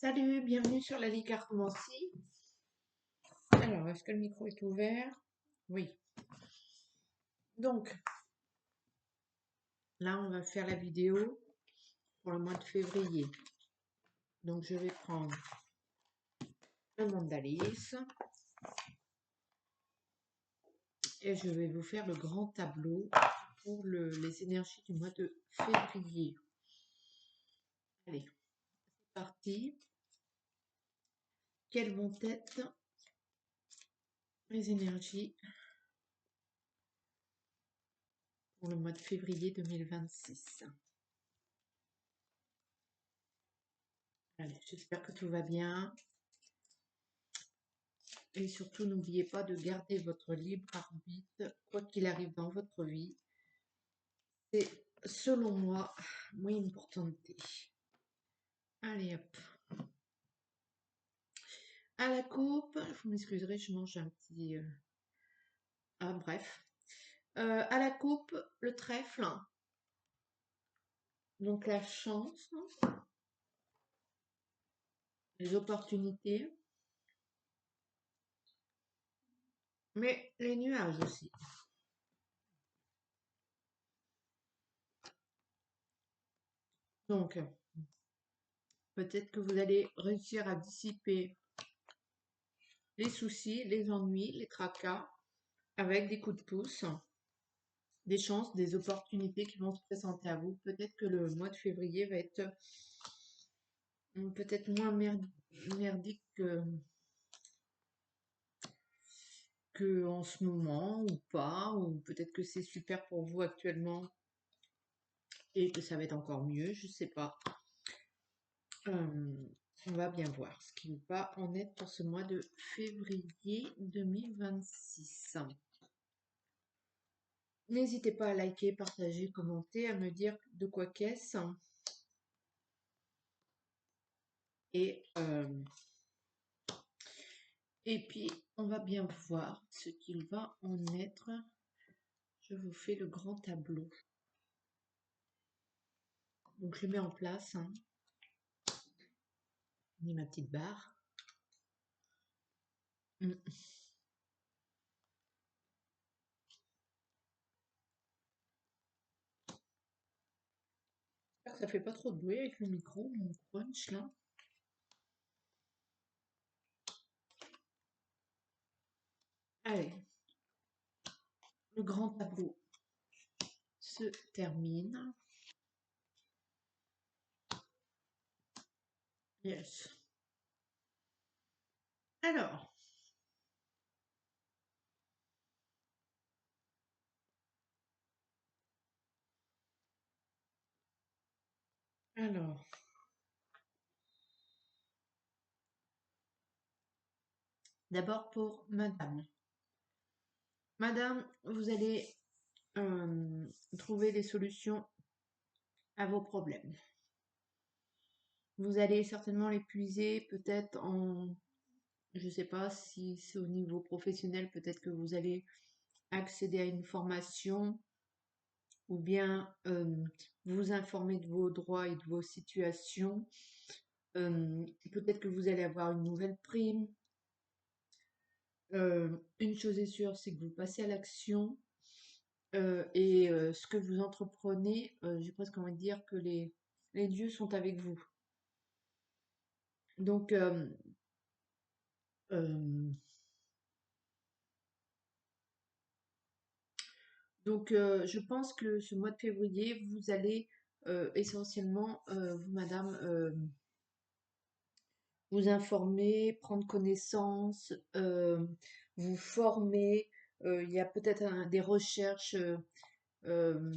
Salut, bienvenue sur la Licartomancie. Alors, est-ce que le micro est ouvert? Oui. Donc, là, on va faire la vidéo pour le mois de février. Donc, je vais prendre le mandalis et je vais vous faire le grand tableau pour les énergies du mois de février. Allez, c'est parti. Quelles vont être les énergies pour le mois de février 2026? Allez, j'espère que tout va bien. Et surtout, n'oubliez pas de garder votre libre arbitre, quoi qu'il arrive dans votre vie. C'est, selon moi, muy importante. Allez hop. À la coupe, vous m'excuserez, je mange un petit... Ah, bref. À la coupe, le trèfle. Donc la chance, les opportunités, mais les nuages aussi. Donc, peut-être que vous allez réussir à dissiper les soucis, les ennuis, les tracas avec des coups de pouce, des chances, des opportunités qui vont se présenter à vous. Peut-être que le mois de février va être peut-être moins merdique que en ce moment ou pas, ou peut-être que c'est super pour vous actuellement et que ça va être encore mieux, je sais pas. On va bien voir ce qui va en être pour ce mois de février 2026. N'hésitez pas à liker, partager, commenter, à me dire de quoi qu'est-ce. Et, et puis, on va bien voir ce qu'il va en être. Je vous fais le grand tableau. Donc, je le mets en place. J'ai ma petite barre. J'espère que ça fait pas trop de bruit avec le micro, mon crunch là. Allez, le grand tableau se termine. Yes. Alors, alors, d'abord pour madame. Madame, vous allez trouver des solutions à vos problèmes. Vous allez certainement les puiser peut-être en, je ne sais pas si c'est au niveau professionnel, peut-être que vous allez accéder à une formation ou bien vous informer de vos droits et de vos situations. Peut-être que vous allez avoir une nouvelle prime. Une chose est sûre, c'est que vous passez à l'action et ce que vous entreprenez, j'ai presque envie de dire que les dieux sont avec vous. Donc, euh, je pense que ce mois de février, vous allez essentiellement, vous, madame, vous informer, prendre connaissance, vous former. Il y a peut-être des recherches. Euh,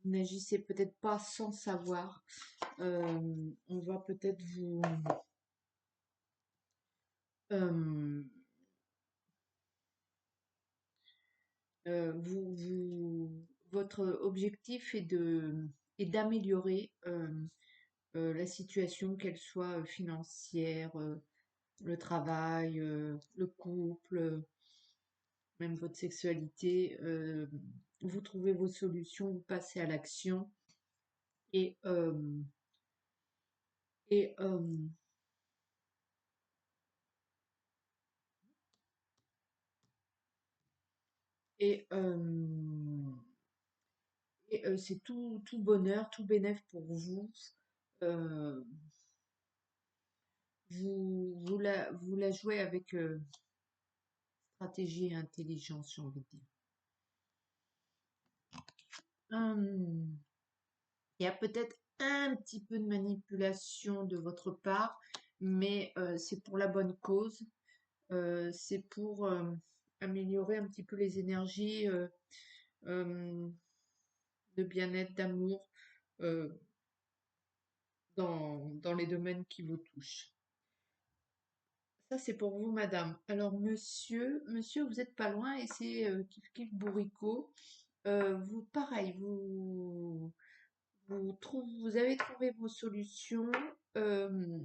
N'agissez peut-être pas sans savoir. On va peut-être votre objectif est d'améliorer la situation, qu'elle soit financière, le travail, le couple, même votre sexualité. Vous trouvez vos solutions, vous passez à l'action et, et Et, c'est tout bonheur, tout bénéf pour vous. Euh, vous la jouez avec stratégie et intelligence, j'ai envie de dire. Hum, il y a peut-être un petit peu de manipulation de votre part, mais c'est pour la bonne cause. C'est pour améliorer un petit peu les énergies euh, de bien-être, d'amour euh, dans les domaines qui vous touchent. Ça, c'est pour vous, madame. Alors, monsieur, vous êtes pas loin et c'est Kif Kif Bourricot. Vous, pareil, vous avez trouvé vos solutions. euh,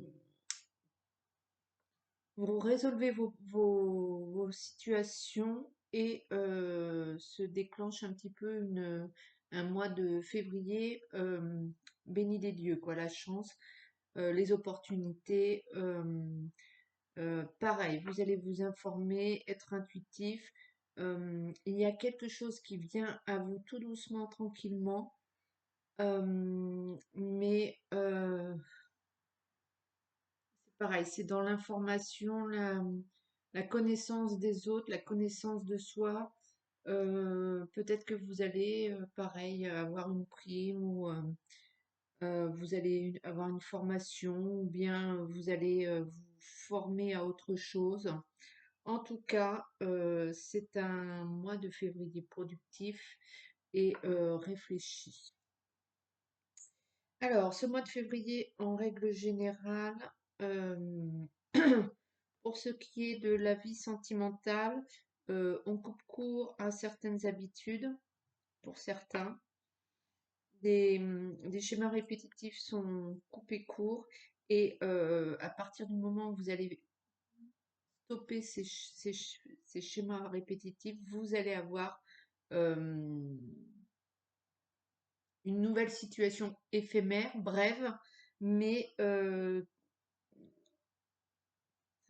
Vous résolvez vos situations et se déclenche un petit peu un mois de février béni des dieux, quoi, la chance, les opportunités. Pareil, vous allez vous informer, être intuitif. Il y a quelque chose qui vient à vous tout doucement, tranquillement, mais c'est pareil, c'est dans l'information, la connaissance des autres, la connaissance de soi. Peut-être que vous allez, pareil, avoir une prime ou vous allez avoir une formation ou bien vous allez vous former à autre chose. En tout cas, c'est un mois de février productif et réfléchi. Alors, ce mois de février, en règle générale, euh, pour ce qui est de la vie sentimentale, on coupe court à certaines habitudes, pour certains. Des schémas répétitifs sont coupés court et à partir du moment où vous allez stopper ces schémas répétitifs, vous allez avoir euh, une nouvelle situation éphémère, brève, mais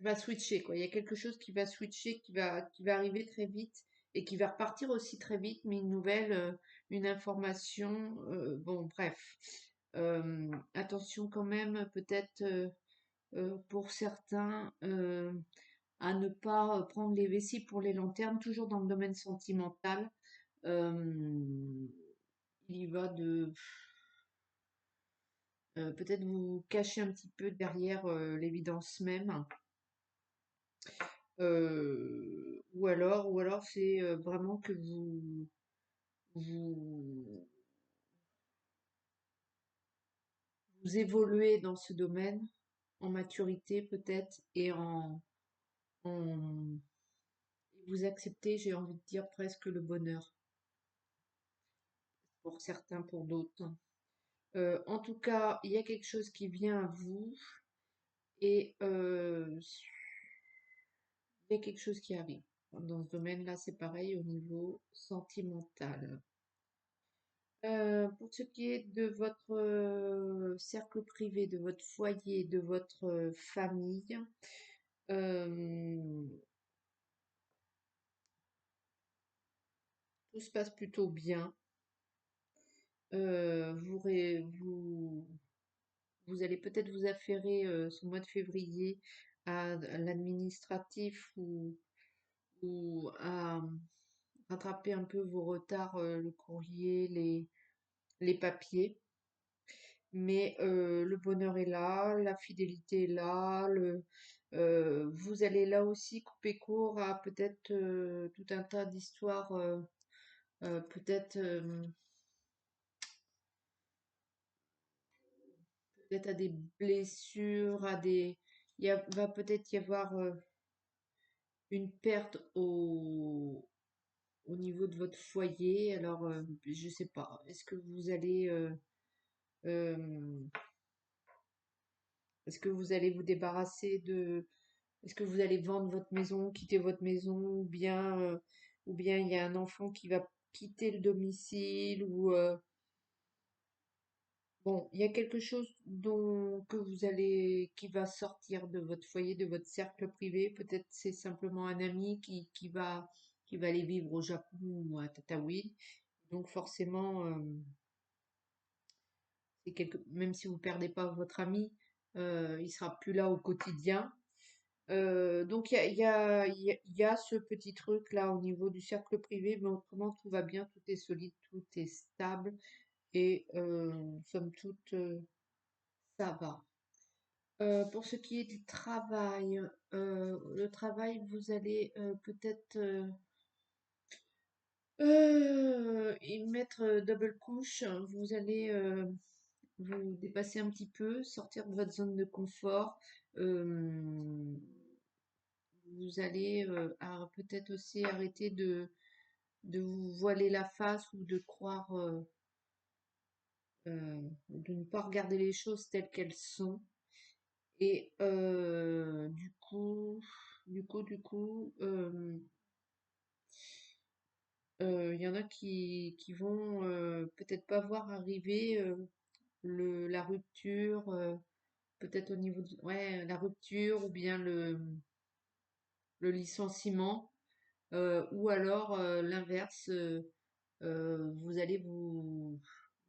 va switcher, quoi. Il y a quelque chose qui va switcher, qui va arriver très vite et qui va repartir aussi très vite, mais une nouvelle, une information, bon, bref. Attention quand même, peut-être pour certains, à ne pas prendre les vessies pour les lanternes, toujours dans le domaine sentimental. Il y va de peut-être vous cacher un petit peu derrière l'évidence même. Ou alors c'est vraiment que vous, vous évoluez dans ce domaine en maturité peut-être et en vous acceptez, j'ai envie de dire presque le bonheur pour certains, pour d'autres. En tout cas, il y a quelque chose qui vient à vous et il y a quelque chose qui arrive. Dans ce domaine-là, c'est pareil au niveau sentimental. Pour ce qui est de votre cercle privé, de votre foyer, de votre famille, euh, tout se passe plutôt bien. Vous, vous allez peut-être vous affairer ce mois de février à l'administratif ou à rattraper un peu vos retards, le courrier, les papiers. Mais le bonheur est là, la fidélité est là, vous allez là aussi couper court à peut-être tout un tas d'histoires, peut-être peut-être à des blessures, va peut-être y avoir une perte au niveau de votre foyer. Alors, je sais pas, est-ce que vous allez euh, est-ce que vous allez vous débarrasser est-ce que vous allez vendre votre maison, quitter votre maison, ou bien il y a un enfant qui va quitter le domicile, ou bon, il y a quelque chose qui va sortir de votre foyer, de votre cercle privé. Peut-être c'est simplement un ami qui va qui va aller vivre au Japon ou à Tataouine. Donc forcément, même si vous perdez pas votre ami, il sera plus là au quotidien. Donc il y a ce petit truc là au niveau du cercle privé, mais autrement tout va bien, tout est solide, tout est stable et somme toute ça va. Pour ce qui est du travail, le travail, vous allez peut-être y mettre double couche. Vous allez vous dépasser un petit peu, sortir de votre zone de confort. euh, Vous allez peut-être aussi arrêter de vous voiler la face ou de croire, de ne pas regarder les choses telles qu'elles sont. Et il y en a qui vont peut-être pas voir arriver la rupture, peut-être au niveau ouais, la rupture ou bien le licenciement, ou alors l'inverse, vous allez vous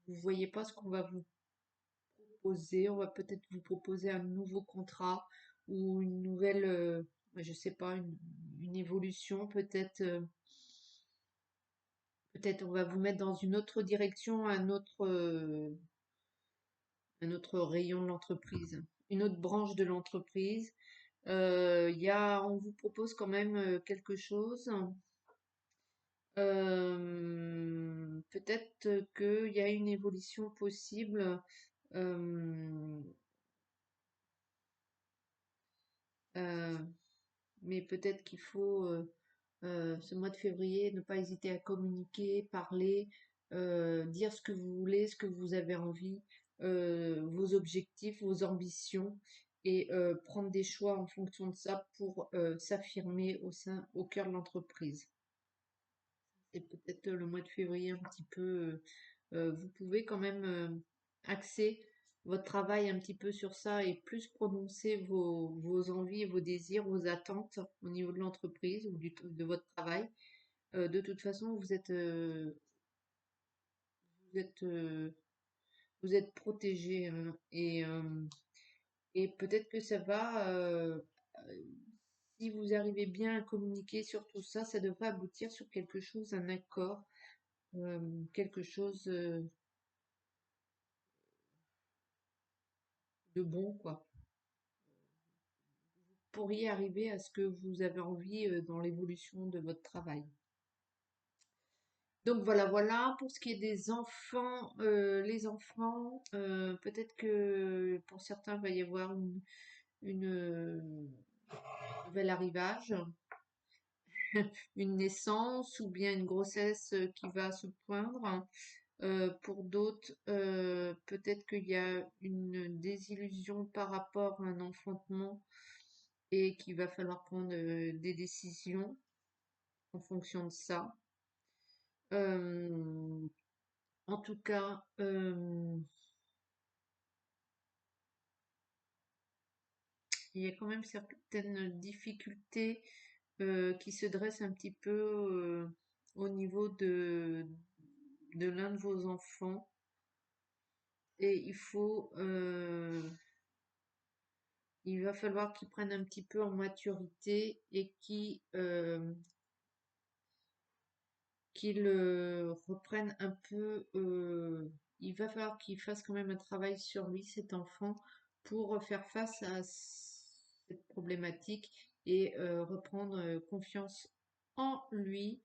voyez pas ce qu'on va vous proposer, on va peut-être vous proposer un nouveau contrat ou une nouvelle, je sais pas, une évolution, peut-être on va vous mettre dans une autre direction, un autre rayon de l'entreprise, une autre branche de l'entreprise. On vous propose quand même quelque chose. Peut-être qu'il y a une évolution possible, euh, euh, mais peut-être qu'il faut ce mois de février ne pas hésiter à communiquer, parler, dire ce que vous voulez, ce que vous avez envie, vos objectifs, vos ambitions, et prendre des choix en fonction de ça pour s'affirmer au cœur de l'entreprise. Et peut-être le mois de février un petit peu, vous pouvez quand même axer votre travail un petit peu sur ça et plus prononcer vos envies, vos désirs, vos attentes au niveau de l'entreprise ou de votre travail. De toute façon, vous êtes, euh, vous êtes protégé, hein, et peut-être que ça va, si vous arrivez bien à communiquer sur tout ça, ça devrait aboutir sur quelque chose, un accord, quelque chose de bon, quoi. Pourriez arriver à ce que vous avez envie dans l'évolution de votre travail. Donc voilà, voilà. Pour ce qui est des enfants, les enfants, peut-être que pour certains, il va y avoir une nouvel arrivage, une naissance ou bien une grossesse qui va se poindre. Pour d'autres, peut-être qu'il y a une désillusion par rapport à un enfantement et qu'il va falloir prendre des décisions en fonction de ça. Euh, En tout cas, il y a quand même certaines difficultés qui se dressent un petit peu au niveau de l'un de vos enfants. Et il va falloir qu'ils prennent un petit peu en maturité et qu'ils reprennent un peu. Il va falloir qu'il fasse quand même un travail sur lui, cet enfant, pour faire face à cette problématique et reprendre confiance en lui.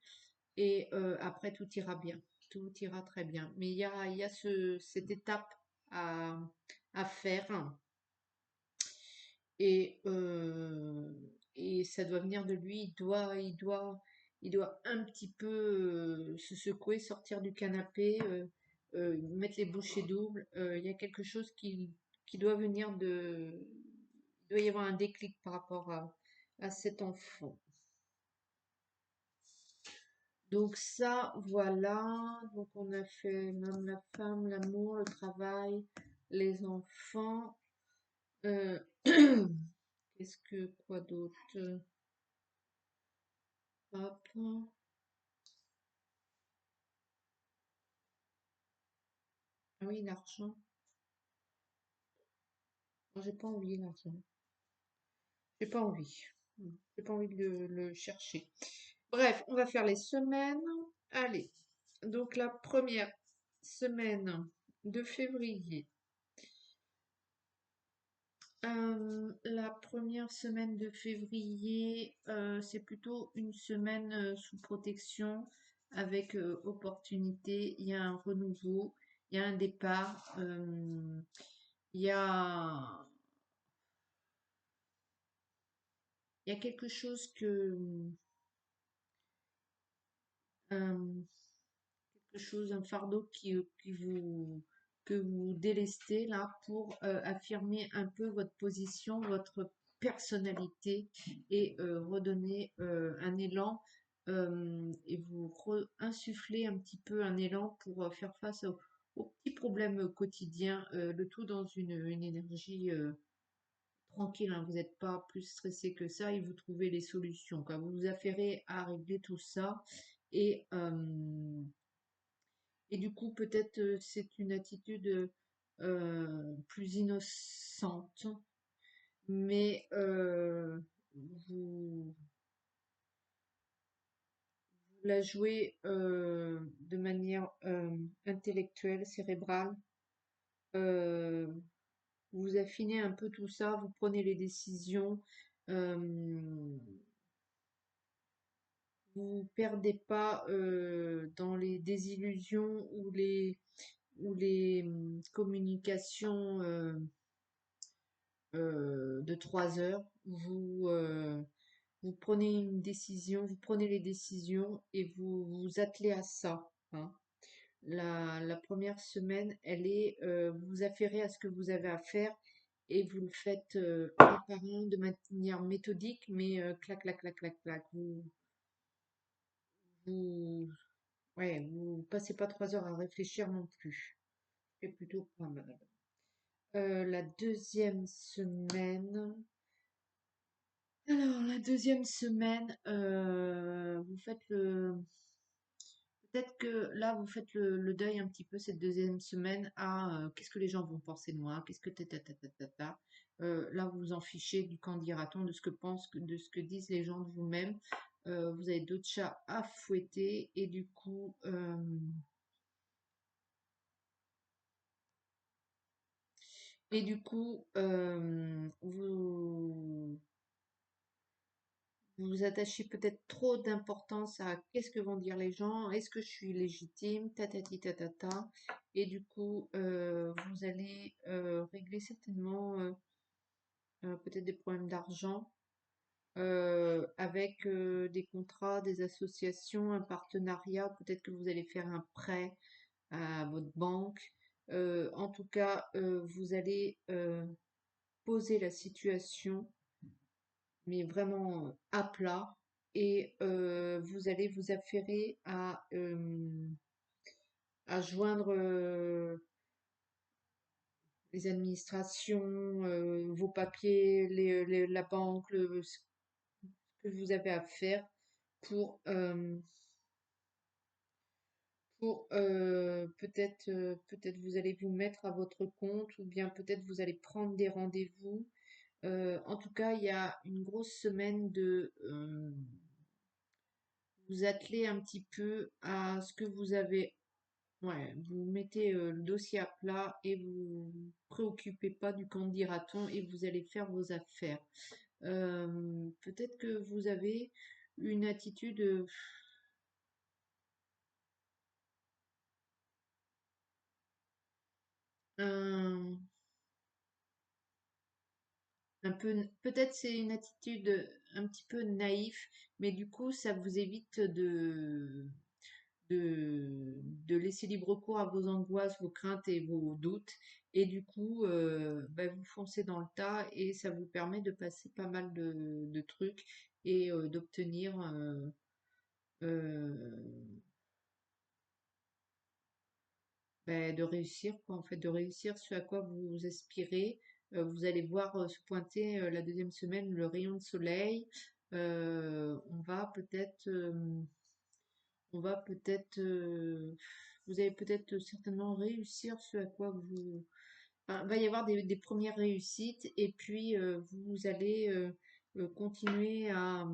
Et après, tout ira bien. Tout ira très bien. Mais il y a cette étape à, à faire. Et, euh, et ça doit venir de lui. Il doit un petit peu se secouer, sortir du canapé, mettre les bouchées doubles. Il y a quelque chose qui doit venir il doit y avoir un déclic par rapport à cet enfant. Donc ça, voilà. Donc on a fait l'homme, la femme, l'amour, le travail, les enfants. Euh, Qu'est-ce que quoi d'autre? Hop. Ah oui, l'argent. Non, j'ai pas envie, l'argent. J'ai pas envie. J'ai pas envie de le chercher. Bref, on va faire les semaines. Allez. Donc la première semaine de février. La première semaine de février, c'est plutôt une semaine sous protection avec opportunité. Il y a un renouveau, il y a un départ, il y a, il y a quelque chose euh, quelque chose, un fardeau que vous délestez là pour affirmer un peu votre position, votre personnalité et redonner un élan et vous insuffler un petit peu un élan pour faire face aux petits problèmes quotidiens, le tout dans une énergie tranquille, hein. Vous n'êtes pas plus stressé que ça et vous trouvez les solutions, quoi. Vous vous affairez à régler tout ça et et du coup, peut-être c'est une attitude plus innocente, mais vous, vous la jouez de manière intellectuelle, cérébrale. euh, vous affinez un peu tout ça, vous prenez les décisions, euh, vous perdez pas dans les désillusions ou les communications. De 3 heures. Vous prenez une décision, vous prenez les décisions et vous vous attelez à ça, hein. La première semaine, elle est, vous vous affairez à ce que vous avez à faire et vous le faites un par un de manière méthodique, mais clac, clac, clac, clac, clac. Vous, ouais, vous passez pas 3 heures à réfléchir non plus. C'est plutôt pas mal. La deuxième semaine, alors, la deuxième semaine, vous faites peut-être que là, vous faites le deuil un petit peu cette deuxième semaine à qu'est-ce que les gens vont penser de moi, qu'est-ce que ta. Là, vous vous en fichez du qu'en dira-t-on, de ce que pensent, de ce que disent les gens de vous-même. Vous avez d'autres chats à fouetter et du coup, vous vous attachez peut-être trop d'importance à qu'est-ce que vont dire les gens, est-ce que je suis légitime, tatati tatata, et du coup, vous allez régler certainement peut-être des problèmes d'argent avec des contrats, des associations, un partenariat, peut-être que vous allez faire un prêt à votre banque. En tout cas, vous allez poser la situation mais vraiment à plat. Et vous allez vous affairer à joindre les administrations, vos papiers, la banque, ce que vous avez à faire pour, euh, peut-être vous allez vous mettre à votre compte ou bien peut-être vous allez prendre des rendez-vous. En tout cas, il y a une grosse semaine de vous attelez un petit peu à ce que vous avez. Ouais, vous mettez le dossier à plat et vous vous préoccupez pas du qu'en dira-t-on et vous allez faire vos affaires. Peut-être que vous avez une attitude un, un peu, peut-être c'est une attitude un petit peu naïf, mais du coup ça vous évite de laisser libre cours à vos angoisses, vos craintes et vos doutes. Et du coup, bah, vous foncez dans le tas et ça vous permet de passer pas mal de trucs et d'obtenir, euh, bah, de réussir, quoi, en fait, de réussir ce à quoi vous aspirez. Vous allez voir se pointer la deuxième semaine le rayon de soleil. On va peut-être, on va peut-être vous allez peut-être certainement réussir ce à quoi vous... Enfin, va y avoir des premières réussites et puis vous allez continuer à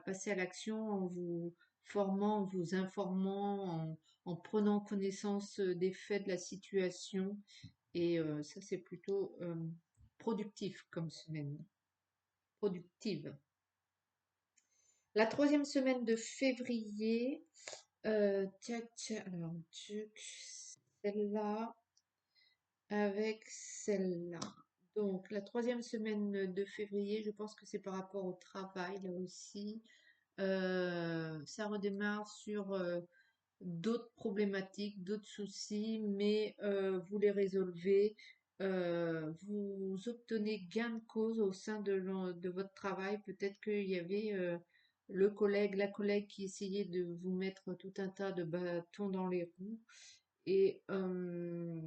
passer à l'action en vous formant, en vous informant, en prenant connaissance des faits de la situation. Et ça, c'est plutôt productif comme semaine. Productive. La troisième semaine de février, tchac, tchac, alors, tchuc, celle-là avec celle-là. Donc, la troisième semaine de février, je pense que c'est par rapport au travail, là aussi. Ça redémarre sur d'autres problématiques, d'autres soucis, mais vous les résolvez. Vous obtenez gain de cause au sein de votre travail. Peut-être qu'il y avait le collègue, la collègue qui essayait de vous mettre tout un tas de bâtons dans les roues et, euh,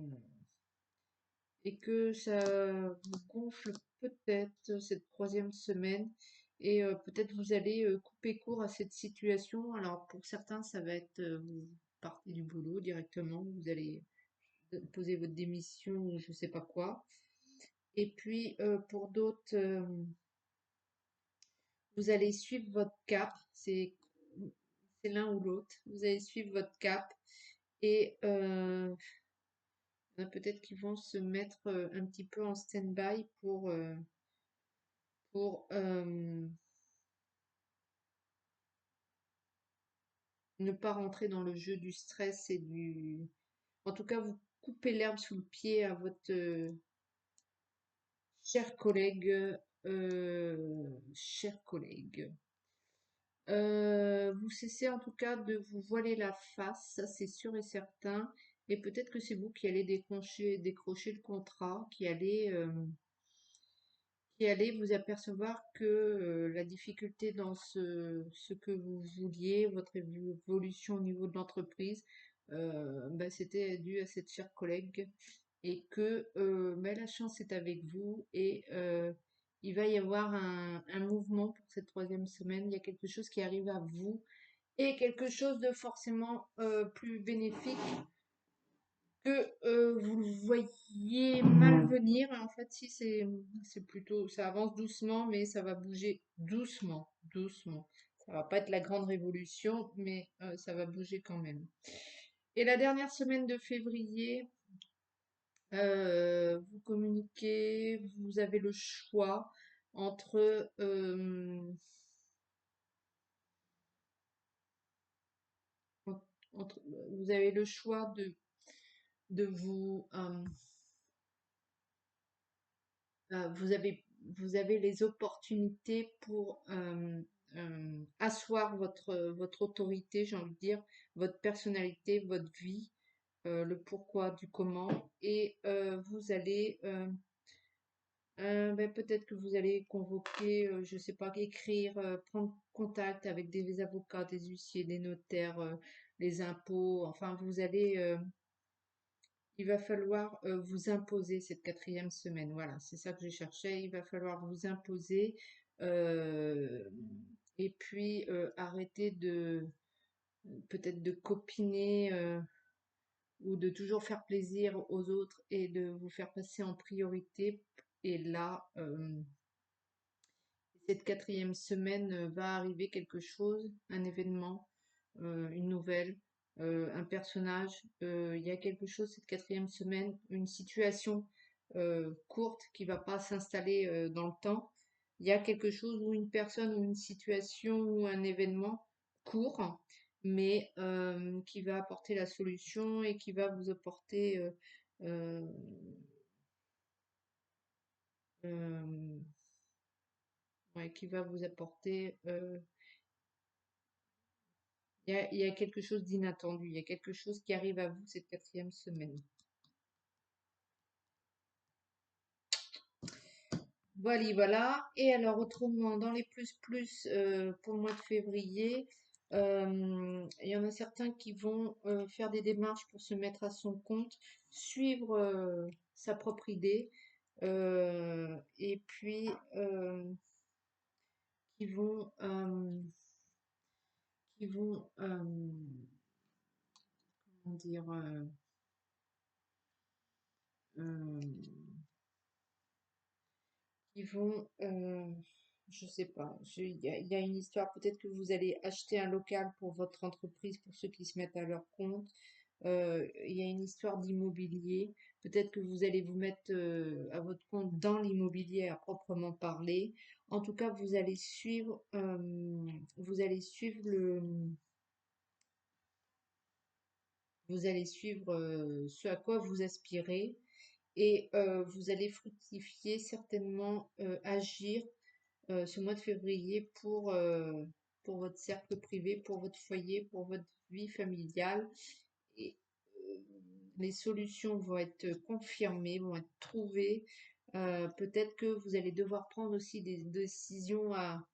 et que ça vous gonfle peut-être cette troisième semaine. Et peut-être vous allez couper court à cette situation. Alors pour certains, ça va être vous partez du boulot directement, vous allez poser votre démission ou je sais pas quoi. Et puis pour d'autres, vous allez suivre votre cap. C'est l'un ou l'autre. Vous allez suivre votre cap et il y en a peut-être qui vont se mettre un petit peu en stand-by pour ne pas rentrer dans le jeu du stress et du... En tout cas, vous coupez l'herbe sous le pied à votre cher collègue. Cher collègue. Vous cessez en tout cas de vous voiler la face, ça c'est sûr et certain. Et peut-être que c'est vous qui allez décrocher le contrat, qui allez vous apercevoir que la difficulté dans ce que vous vouliez, votre évolution au niveau de l'entreprise, bah, c'était dû à cette chère collègue et que bah, la chance est avec vous et il va y avoir un mouvement pour cette troisième semaine. Il y a quelque chose qui arrive à vous et quelque chose de forcément plus bénéfique que vous le voyez mal venir. En fait, si c'est plutôt, ça avance doucement, mais ça va bouger doucement, doucement. Ça va pas être la grande révolution, mais ça va bouger quand même. Et la dernière semaine de février, vous communiquez, vous avez le choix entre, en- vous avez le choix de vous, vous avez les opportunités pour asseoir votre autorité, j'ai envie de dire, votre personnalité, votre vie, le pourquoi du comment, et vous allez ben, peut-être que vous allez convoquer, je sais pas, écrire, prendre contact avec des avocats, des huissiers, des notaires, les impôts. Enfin, il va falloir vous imposer cette quatrième semaine. Voilà, c'est ça que je cherchais. Il va falloir vous imposer euh, et puis arrêter de peut-être de copiner ou de toujours faire plaisir aux autres et de vous faire passer en priorité. Et là, cette quatrième semaine va arriver quelque chose, un événement, une nouvelle, un personnage. Il y a quelque chose cette quatrième semaine, une situation courte qui va pas s'installer dans le temps. Il y a quelque chose ou une personne ou une situation ou un événement court, mais qui va apporter la solution et qui va vous apporter euh, euh, ouais, qui va vous apporter il y a quelque chose d'inattendu, il y a quelque chose qui arrive à vous cette quatrième semaine. Voilà, voilà. Et alors, autrement, dans les plus pour le mois de février, il y en a certains qui vont faire des démarches pour se mettre à son compte, suivre sa propre idée, et puis qui vont, qui vont, comment dire, euh, qui vont, je sais pas, il y a une histoire, peut-être que vous allez acheter un local pour votre entreprise, pour ceux qui se mettent à leur compte. Il y a une histoire d'immobilier. Peut-être que vous allez vous mettre à votre compte dans l'immobilier à proprement parler. En tout cas, vous allez suivre vous allez suivre ce à quoi vous aspirez et vous allez fructifier certainement, agir ce mois de février pour votre cercle privé, pour votre foyer, pour votre vie familiale. Et euh, les solutions vont être confirmées, vont être trouvées. Peut-être que vous allez devoir prendre aussi des décisions à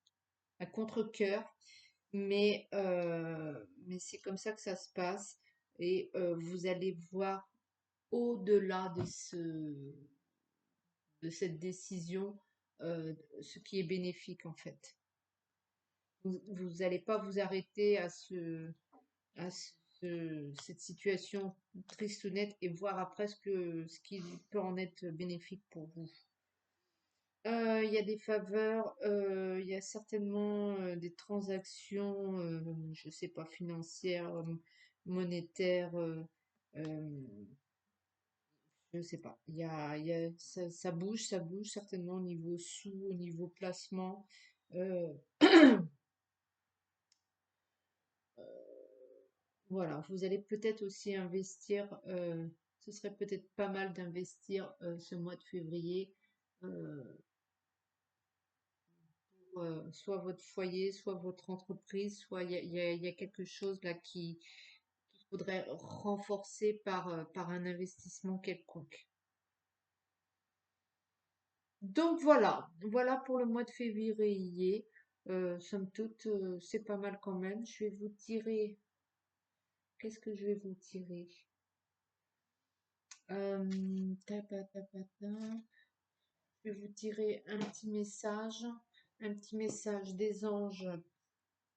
contre-cœur, mais c'est comme ça que ça se passe. Et vous allez voir au-delà de cette décision ce qui est bénéfique en fait. Vous n'allez pas vous arrêter à cette situation triste ou nette et voir après ce qui peut en être bénéfique pour vous. Il y a des faveurs, il y a certainement des transactions, je sais pas, financières, monétaires, je sais pas. Ça bouge certainement au niveau sous, au niveau placement. Euh, Voilà, vous allez peut-être aussi investir, ce serait peut-être pas mal d'investir ce mois de février euh, pour soit votre foyer, soit votre entreprise, soit il y a quelque chose là qu'il faudrait renforcer par un investissement quelconque. Donc voilà pour le mois de février. Somme toute, c'est pas mal quand même. Je vais vous tirer, qu'est-ce que je vais vous tirer? Ta, ta, ta, ta, ta. Je vais vous tirer un petit message des anges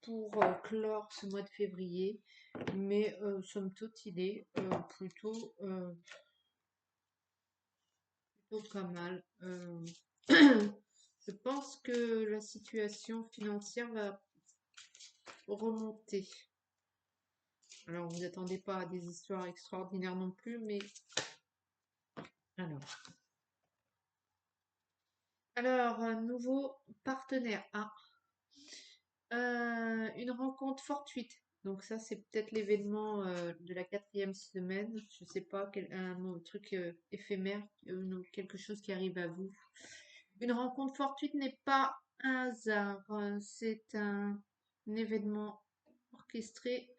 pour clore ce mois de février. Mais somme toute, il est plutôt pas mal. Je pense que la situation financière va remonter. Alors, vous n'attendez pas à des histoires extraordinaires non plus, mais alors. Alors, un nouveau partenaire. Ah, une rencontre fortuite. Donc ça, c'est peut-être l'événement de la quatrième semaine. Je sais pas, truc éphémère, quelque chose qui arrive à vous. Une rencontre fortuite n'est pas un hasard. C'est un événement orchestré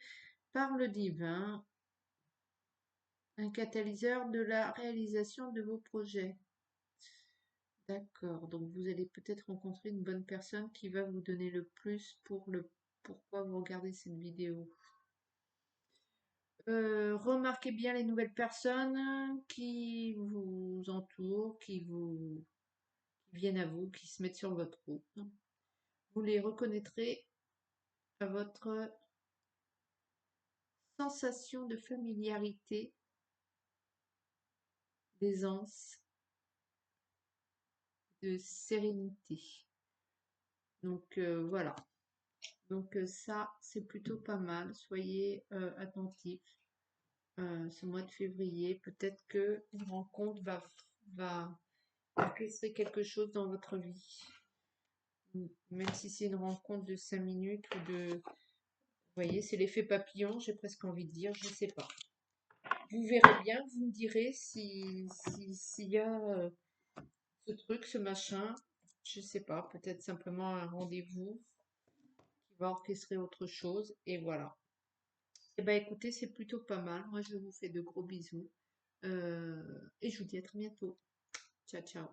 par le divin, un catalyseur de la réalisation de vos projets. D'accord, donc vous allez peut-être rencontrer une bonne personne qui va vous donner le plus pour le pourquoi vous regardez cette vidéo. Remarquez bien les nouvelles personnes qui vous entourent, qui viennent à vous, qui se mettent sur votre route. Vous les reconnaîtrez à votre sensation de familiarité, d'aisance, de sérénité. Donc voilà. Donc ça, c'est plutôt pas mal. Soyez attentifs. Ce mois de février, peut-être que une rencontre va orchestrer quelque chose dans votre vie. Même si c'est une rencontre de 5 minutes ou de... Vous voyez, c'est l'effet papillon, j'ai presque envie de dire, je sais pas. Vous verrez bien, vous me direz s'il y a ce truc, ce machin, je sais pas, peut-être simplement un rendez-vous qui va orchestrer autre chose, et voilà. Eh ben écoutez, c'est plutôt pas mal. Moi, je vous fais de gros bisous. Et je vous dis à très bientôt. Ciao, ciao.